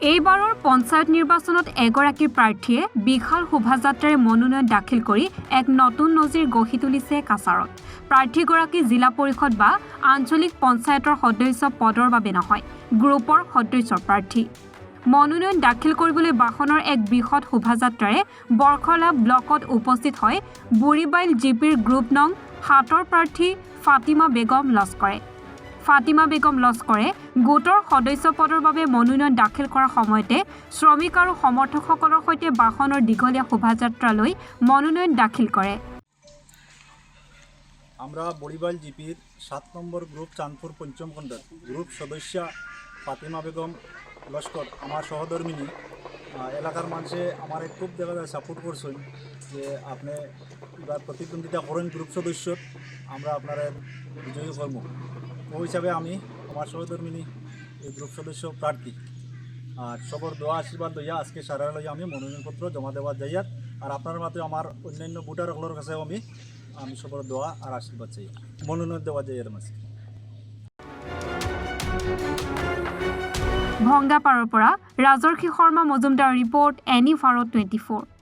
এইবাৰৰ পঞ্চায়ত নিৰ্বাচনত এগৰাকী প্ৰাৰ্থীয়ে বিশাল শোভাযাত্ৰাৰে মনোনয়ন দাখিল কৰি এক নতুন নজিৰ গঢ়ি তুলিছে কাছাৰত। প্ৰাৰ্থীগৰাকী জিলা পৰিষদ বা আঞ্চলিক পঞ্চায়তৰ সদস্য পদৰ বাবে নহয়, গ্ৰুপৰ সদস্যৰ প্ৰাৰ্থী। মনোনয়ন দাখিল কৰিবলৈ বাহনৰ এক বৃহৎ শোভাযাত্ৰাৰে বৰখলা ব্লকত উপস্থিত হয় বুঢ়ীবাইল জিপিৰ গ্ৰুপ নং 7ৰ প্ৰাৰ্থী ফাতিমা বেগম লস্কৰে। ফাতিমা বেগম লস্কৰে গোটৰ সদস্য পদৰ বাবে মনোনয়ন দাখিল কৰাৰ সময়তে শ্ৰমিক আৰু সমৰ্থকসকলৰ সৈতে বাহনৰ দীঘলীয়া শোভাযাত্ৰালৈ মনোনয়ন দাখিল কৰে। আমরা বুঢ়ীবাইল জিপির 7 নম্বর গ্রুপ চাঁদপুর পঞ্চম খণ্ডের গ্রুপ সদস্য ফাতিমা বেগম লস্কর আমার সহধর্মিনী এলাকার মানুষে আমার খুব দেখা যায় সাপোর্ট করছেন যে আপনি এবার প্রতিদ্বন্দ্বিতা করেন গ্রুপ সদস্য, আমরা আপনার বিজয়ী কর্ম ও হিসাবে আমি আমার সহধর্মিনী এই গ্রুপ সদস্য প্রার্থী আর সবর দোয়া আশীর্বাদ লইয়া আজকে সারা লইয়া আমি মনোনয়নপত্র জমা দেওয়া যাইয়ার আর আপনার মাত্র আমার অন্যান্য ভোটারগুলোর কাছেও আমি সবর দোয়া আর আশীর্বাদ চাই মনোনয়ন দেওয়া যাইয়ার মাঝে। ভংগাপাৰৰ পৰা ৰাজৰ্ষি শৰ্মা মজুমদাৰ ৰিপৰ্ট, এনি ভাৰত 24।